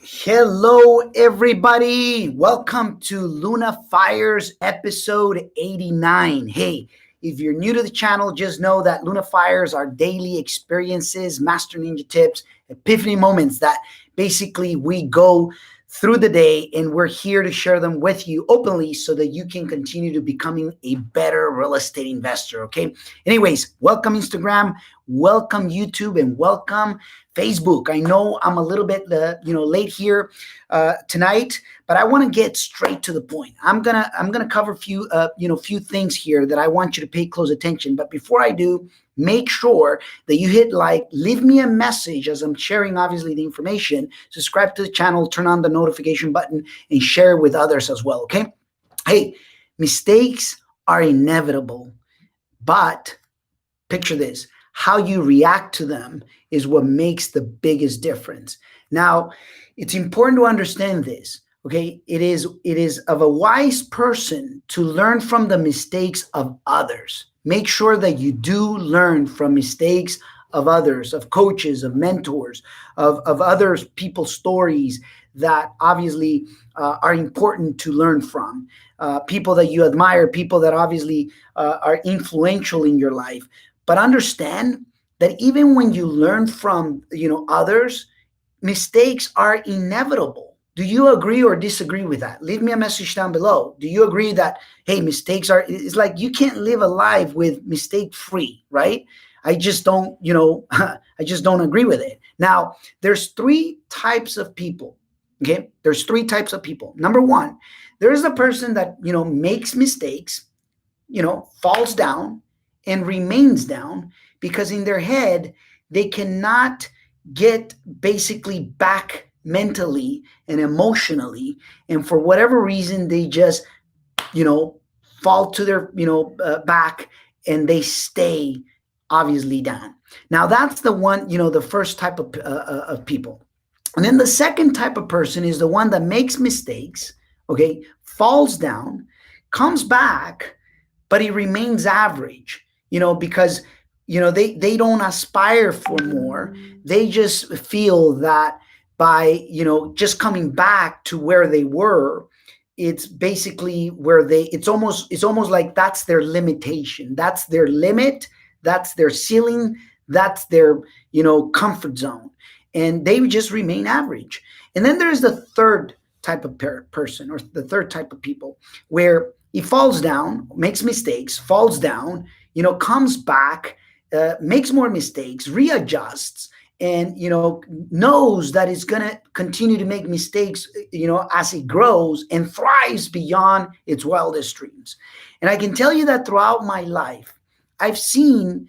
Hello, everybody. Welcome to Luna Fires episode 89. Hey, if you're new to the channel, just know that Luna Fires are daily experiences, master ninja tips, epiphany moments that basically we go through the day, and we're here to share them with you openly so that you can continue to becoming a better real estate investor. Okay. Anyways, welcome Instagram, welcome YouTube, and welcome Facebook. I know I'm a little bit, late here tonight, but I want to get straight to the point. I'm gonna cover few things here that I want you to pay close attention. But before I do, make sure that you hit like, leave me a message as I'm sharing, obviously, the information, subscribe to the channel, turn on the notification button, and share with others as well. Okay. Hey, mistakes are inevitable, but picture this: how you react to them is what makes the biggest difference. Now, it's important to understand this. Okay, it is of a wise person to learn from the mistakes of others. Make sure that you do learn from mistakes of others, of coaches, of mentors, of other people's stories that obviously are important to learn from. People that you admire, people that obviously are influential in your life. But understand that even when you learn from others, mistakes are inevitable. Do you agree or disagree with that? Leave me a message down below. Do you agree that, hey, mistakes are, it's like you can't live a life with mistake free, right? I just don't, I just don't agree with it. Now, there's three types of people. Okay. There's three types of people. Number one, there is a person that, makes mistakes, falls down and remains down because in their head, they cannot get basically back mentally and emotionally. And for whatever reason, they just, fall to their, back, and they stay obviously down. Now that's the one, the first type of people. And then the second type of person is the one that makes mistakes, okay, falls down, comes back, but he remains average, because they don't aspire for more. They just feel that by just coming back to where they were, it's basically where it's almost like that's their limitation, that's their limit, that's their ceiling, that's their comfort zone, and they just remain average. And then there's the third type of person, or the third type of people, where he falls down, makes mistakes, falls down, comes back, makes more mistakes, readjusts, and knows that it's going to continue to make mistakes as it grows, and thrives beyond its wildest dreams. And I can tell you that throughout my life, I've seen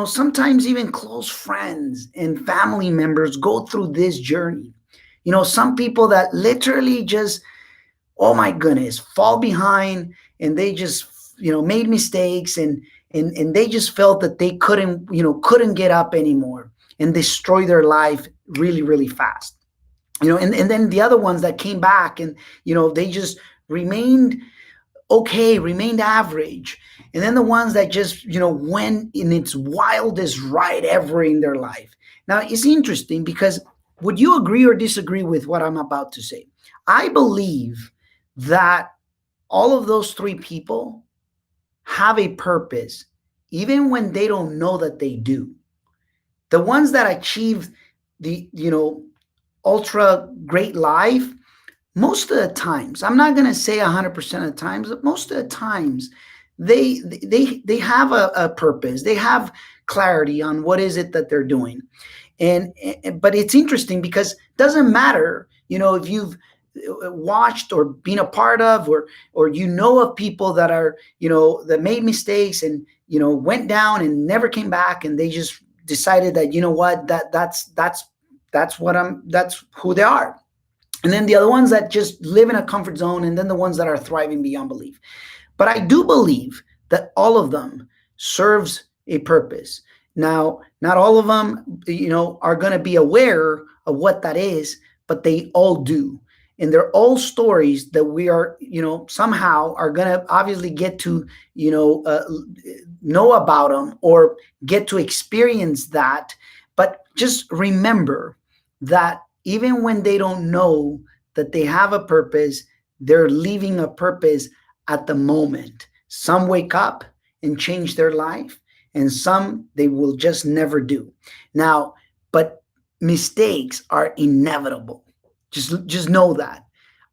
sometimes even close friends and family members go through this journey. Some people that literally just, oh my goodness, fall behind, and they just made mistakes, and they just felt that they couldn't get up anymore, and destroy their life really, really fast. And then the other ones that came back, and they just remained okay, remained average. And then the ones that just went in its wildest ride ever in their life. Now it's interesting, because would you agree or disagree with what I'm about to say? I believe that all of those three people have a purpose, even when they don't know that they do. The ones that achieve the, ultra great life, most of the times, I'm not going to say 100% of the times, but most of the times, they have a purpose. They have clarity on what is it that they're doing. But it's interesting, because it doesn't matter, if you've watched or been a part of, or of people that are that made mistakes, and went down and never came back, and they just decided that what, that's who they are. And then the other ones that just live in a comfort zone, and then the ones that are thriving beyond belief. But I do believe that all of them serves a purpose. Now, not all of them are going to be aware of what that is, but they all do. And they're all stories that we are, somehow are going to obviously get to, know about them, or get to experience that. But just remember that even when they don't know that they have a purpose, they're leaving a purpose at the moment. Some wake up and change their life, and some they will just never do. Now, but mistakes are inevitable. Just know that.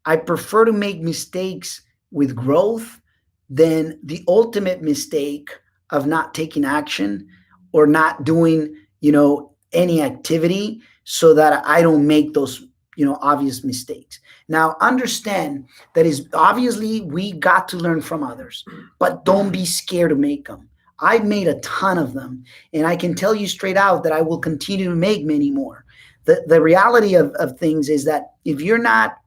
I prefer to make mistakes with growth than the ultimate mistake of not taking action or not doing, any activity so that I don't make those, obvious mistakes. Now, understand that is obviously we got to learn from others, but don't be scared to make them. I've made a ton of them, and I can tell you straight out that I will continue to make many more. The reality of things is that if you're not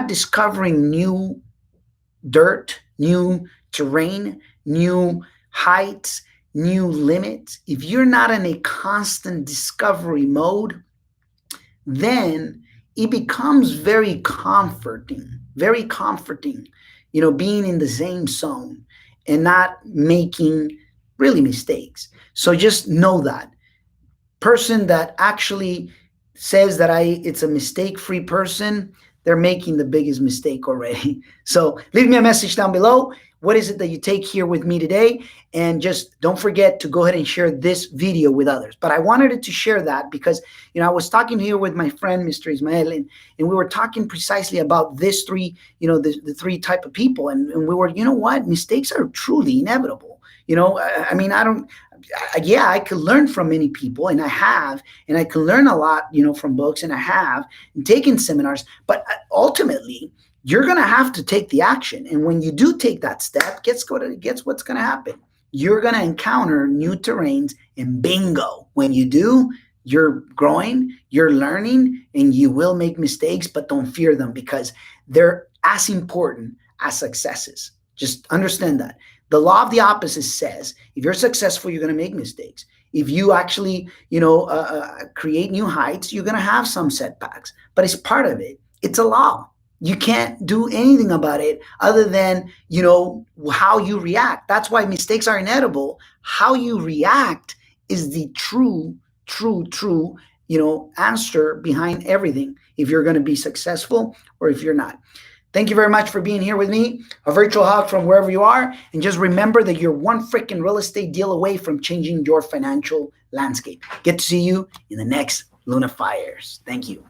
discovering new dirt, new terrain, new heights, new limits, if you're not in a constant discovery mode, then it becomes very comforting, being in the same zone and not making really mistakes. So just know that person that actually says that it's a mistake-free person, they're making the biggest mistake already. So leave me a message down below. What is it that you take here with me today? And just don't forget to go ahead and share this video with others. But I wanted to share that because, I was talking here with my friend, Mr. Ismael, and we were talking precisely about this three, the three type of people. And we were, what? Mistakes are truly inevitable. I mean, yeah, I could learn from many people, and I have, and I can learn a lot, from books, and I have, and taken seminars, but ultimately, you're going to have to take the action. And when you do take that step, guess what's going to happen? You're going to encounter new terrains, and bingo, when you do, you're growing, you're learning, and you will make mistakes, but don't fear them because they're as important as successes. Just understand that. The law of the opposite says if you're successful, you're going to make mistakes. If you actually, create new heights, you're going to have some setbacks, but it's part of it. It's a law. You can't do anything about it other than, how you react. That's why mistakes are inevitable. How you react is the true, answer behind everything. If you're going to be successful or if you're not. Thank you very much for being here with me. A virtual hug from wherever you are. And just remember that you're one freaking real estate deal away from changing your financial landscape. Get to see you in the next Luna Fires. Thank you.